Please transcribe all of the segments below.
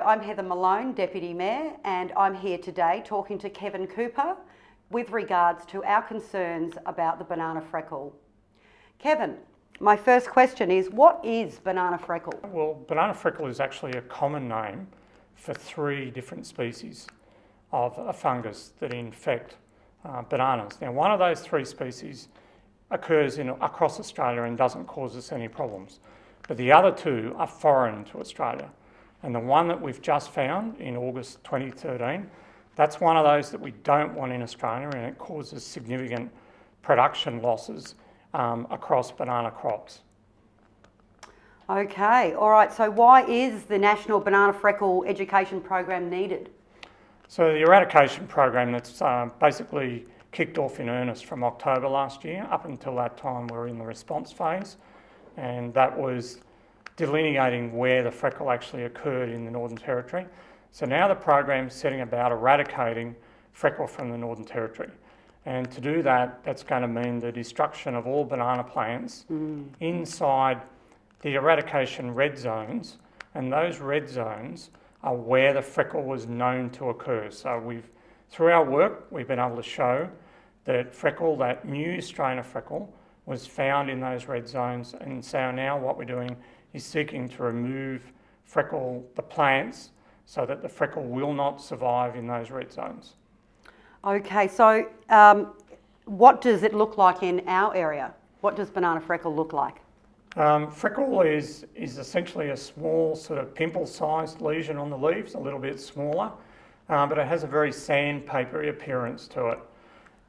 I'm Heather Malone, Deputy Mayor, and I'm here today talking to Kevin Cooper with regards to our concerns about the banana freckle. Kevin, my first question is, what is banana freckle? Well, banana freckle is actually a common name for 3 different species of a fungus that infect bananas. Now, one of those 3 species occurs across Australia and doesn't cause us any problems, but the other 2 are foreign to Australia. And the one that we've just found in August 2013, that's one of those that we don't want in Australia, and it causes significant production losses across banana crops. Okay, all right, so why is the National Banana Freckle Education Program needed? So the eradication program that's basically kicked off in earnest from October last year. Up until that time we were in the response phase, and that was delineating where the freckle actually occurred in the Northern Territory. So now the program's setting about eradicating freckle from the Northern Territory. And to do that, that's going to mean the destruction of all banana plants inside the eradication red zones, and those red zones are where the freckle was known to occur. So through our work, we've been able to show that freckle, that new strain of freckle, was found in those red zones, and so now what we're doing is seeking to remove the plants, so that the freckle will not survive in those red zones. Okay, so what does it look like in our area? What does banana freckle look like? Freckle is essentially a small sort of pimple-sized lesion on the leaves, a little bit smaller, but it has a very sandpapery appearance to it.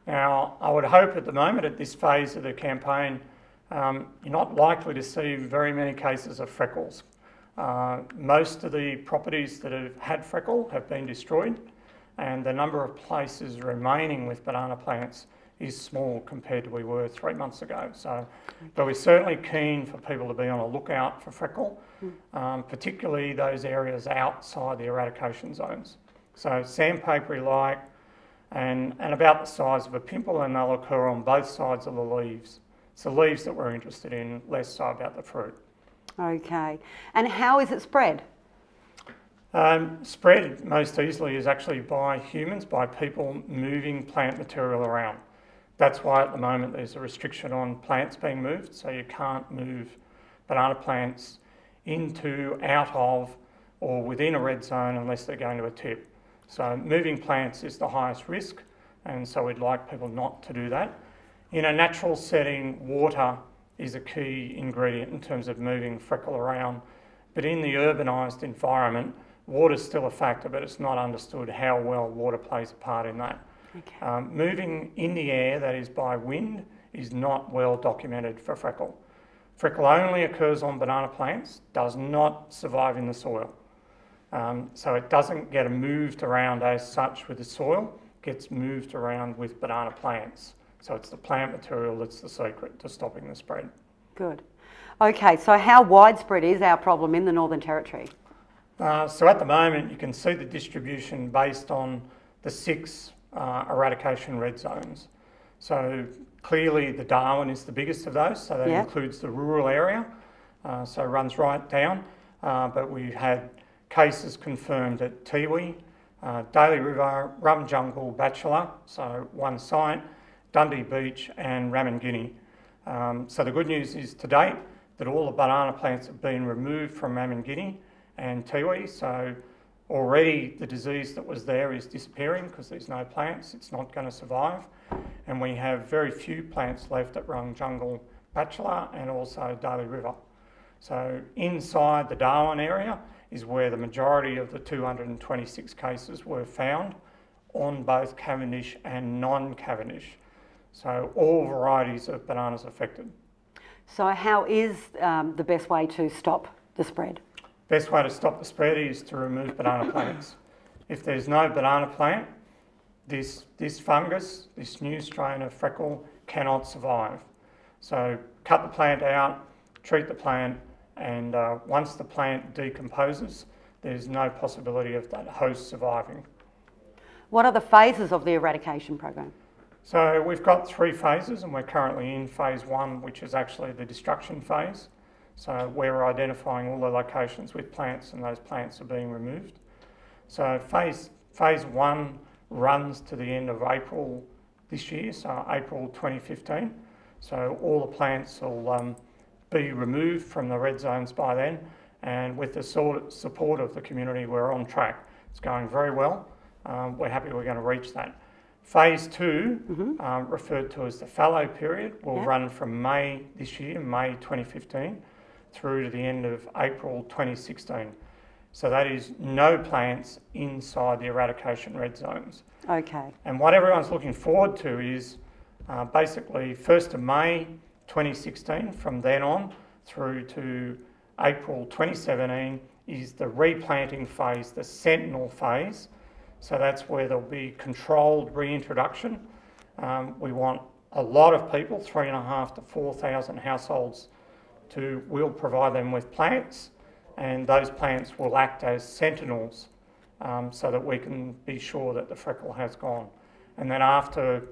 Now, I would hope at the moment, at this phase of the campaign, you're not likely to see very many cases of freckles. Most of the properties that have had freckle have been destroyed, and the number of places remaining with banana plants is small compared to where we were 3 months ago. So, but we're certainly keen for people to be on a lookout for freckle, particularly those areas outside the eradication zones. So sandpapery-like and about the size of a pimple, and they'll occur on both sides of the leaves. It's the leaves that we're interested in, less so about the fruit. Okay, and how is it spread? Spread most easily is actually by humans, by people moving plant material around. That's why at the moment there's a restriction on plants being moved, so you can't move banana plants into, out of, or within a red zone unless they're going to a tip. So moving plants is the highest risk, and so we'd like people not to do that. In a natural setting, water is a key ingredient in terms of moving freckle around, but in the urbanised environment, water's still a factor, but it's not understood how well water plays a part in that. Okay. Moving in the air, that is by wind, is not well documented for freckle. Freckle only occurs on banana plants, does not survive in the soil. So it doesn't get moved around as such with the soil, it gets moved around with banana plants. So it's the plant material that's the secret to stopping the spread. Good. Okay, so how widespread is our problem in the Northern Territory? So at the moment you can see the distribution based on the 6 eradication red zones. So clearly the Darwin is the biggest of those, so that includes the rural area, so it runs right down. But we've had cases confirmed at Tiwi, Daly River, Rum Jungle, Bachelor, so one site, Dundee Beach and Ramangini. So the good news is to date that all the banana plants have been removed from Ramangini and Tiwi, so already the disease that was there is disappearing because there's no plants, it's not going to survive. And we have very few plants left at Rum Jungle, Bachelor and also Daly River. So inside the Darwin area is where the majority of the 226 cases were found on both Cavendish and non-Cavendish. So all varieties of bananas affected. So how is the best way to stop the spread? Best way to stop the spread is to remove banana plants. If there's no banana plant, this fungus, this new strain of freckle, cannot survive. So cut the plant out, treat the plant, and once the plant decomposes, there's no possibility of that host surviving. What are the phases of the eradication program? So we've got 3 phases, and we're currently in phase 1, which is actually the destruction phase. So we're identifying all the locations with plants, and those plants are being removed. So phase 1 runs to the end of April this year, so April 2015. So all the plants will be removed from the red zones by then, and with the support of the community, we're on track. It's going very well. We're happy we're going to reach that. Phase 2, referred to as the fallow period, will run from May this year, May 2015, through to the end of April 2016. So that is no plants inside the eradication red zones. Okay. And what everyone's looking forward to is basically 1st of May 2016, from then on through to April 2017 is the replanting phase, the sentinel phase. So that's where there'll be controlled reintroduction. We want a lot of people, 3,500 to 4,000 households, we'll provide them with plants, and those plants will act as sentinels so that we can be sure that the freckle has gone. And then after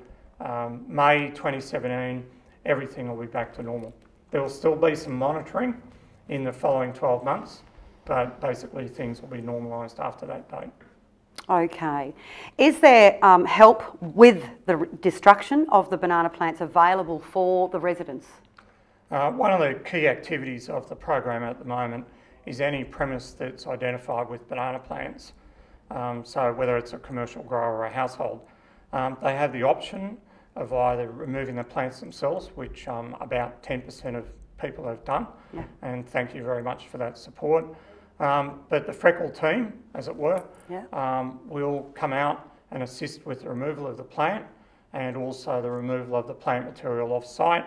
May 2017, everything will be back to normal. There will still be some monitoring in the following 12 months, but basically things will be normalised after that date. Okay. Is there help with the destruction of the banana plants available for the residents? One of the key activities of the program at the moment is any premise that's identified with banana plants. So whether it's a commercial grower or a household, they have the option of either removing the plants themselves, which about 10% of people have done, and thank you very much for that support. But the freckle team, as it were, will come out and assist with the removal of the plant and also the removal of the plant material off site.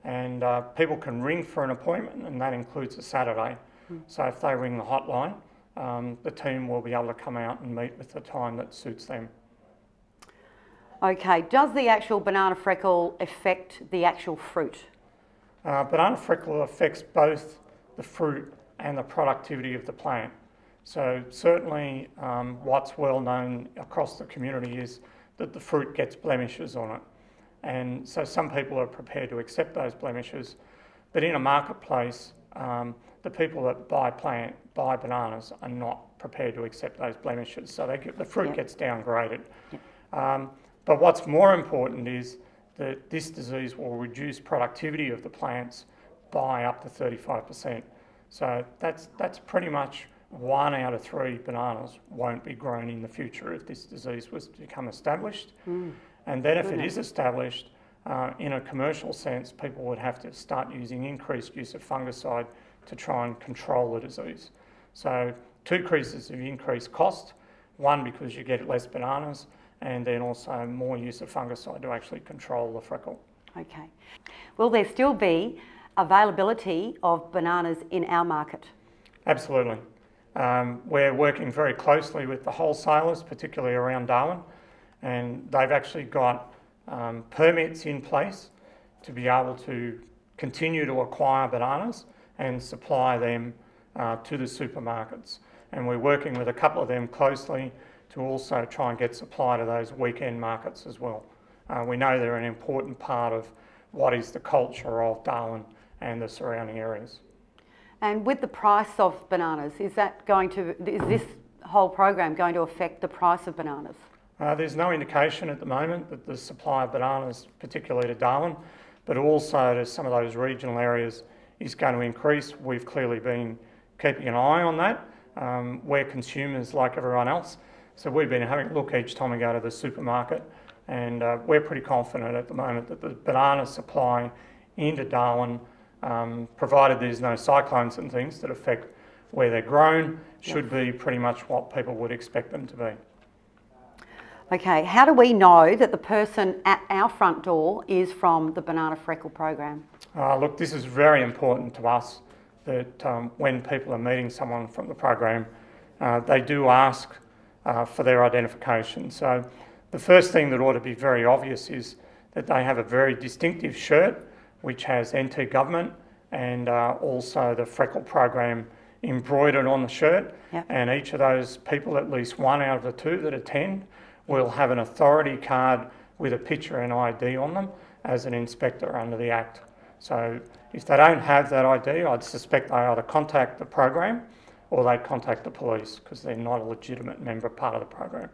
And people can ring for an appointment, and that includes a Saturday. So if they ring the hotline, the team will be able to come out and meet with the time that suits them. Okay, does the actual banana freckle affect the actual fruit? Banana freckle affects both the fruit and the productivity of the plant. So certainly what's well known across the community is that the fruit gets blemishes on it. And so some people are prepared to accept those blemishes, but in a marketplace, the people that buy bananas are not prepared to accept those blemishes. So the fruit gets downgraded. But what's more important is that this disease will reduce productivity of the plants by up to 35%. So that's pretty much 1 out of 3 bananas won't be grown in the future if this disease was to become established. And then if it is established, in a commercial sense, people would have to start using increased use of fungicide to try and control the disease. So 2 cases of increased cost, 1 because you get less bananas, and then also more use of fungicide to actually control the freckle. Okay. Will there still be availability of bananas in our market? Absolutely. We're working very closely with the wholesalers, particularly around Darwin, and they've actually got permits in place to be able to continue to acquire bananas and supply them to the supermarkets. And we're working with a couple of them closely to also try and get supply to those weekend markets as well. We know they're an important part of what is the culture of Darwin and the surrounding areas. And with the price of bananas, is this whole program going to affect the price of bananas? There's no indication at the moment that the supply of bananas, particularly to Darwin, but also to some of those regional areas, is going to increase. We've clearly been keeping an eye on that. We're consumers like everyone else, so we've been having a look each time we go to the supermarket, and we're pretty confident at the moment that the banana supply into Darwin, provided there's no cyclones and things that affect where they're grown, should be pretty much what people would expect them to be. Okay, how do we know that the person at our front door is from the Banana Freckle program? Look, this is very important to us, that when people are meeting someone from the program, they do ask for their identification. So the first thing that ought to be very obvious is that they have a very distinctive shirt which has NT Government and also the Freckle program embroidered on the shirt. And each of those people, at least 1 out of the 2 that attend, will have an authority card with a picture and ID on them as an inspector under the Act. So if they don't have that ID, I'd suspect they either contact the program or they contact the police because they're not a legitimate member part of the program.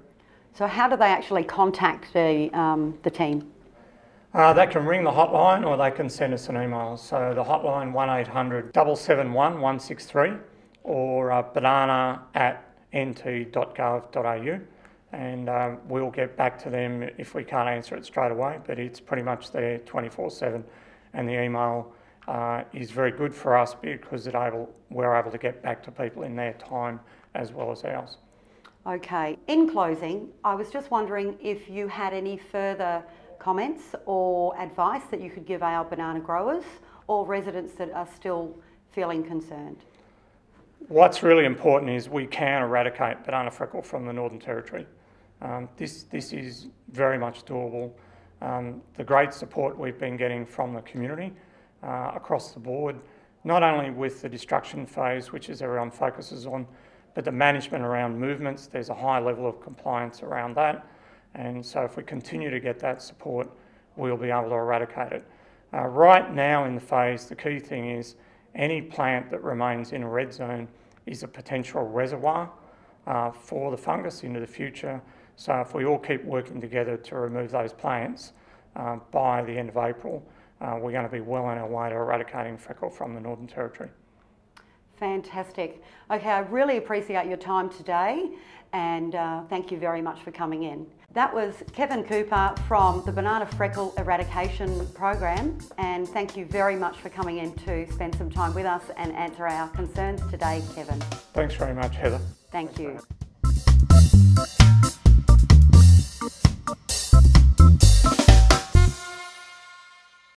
So how do they actually contact the team? They can ring the hotline or they can send us an email. So the hotline 1800 771 163 or banana@nt.gov.au, and we'll get back to them if we can't answer it straight away, but it's pretty much there 24/7, and the email is very good for us because we're able to get back to people in their time as well as ours. Okay, in closing, I was just wondering if you had any further comments or advice that you could give our banana growers or residents that are still feeling concerned. What's really important is we can eradicate banana freckle from the Northern Territory. This is very much doable. The great support we've been getting from the community across the board, not only with the destruction phase, which is everyone focuses on, but the management around movements. There's a high level of compliance around that. And so if we continue to get that support, we'll be able to eradicate it. Right now in the phase, the key thing is any plant that remains in a red zone is a potential reservoir for the fungus into the future. So if we all keep working together to remove those plants by the end of April, we're going to be well on our way to eradicating freckle from the Northern Territory. Fantastic. Okay, I really appreciate your time today, and thank you very much for coming in. That was Kevin Cooper from the Banana Freckle Eradication Program, and thank you very much for coming in to spend some time with us and answer our concerns today, Kevin. Thanks very much, Heather. Thank you.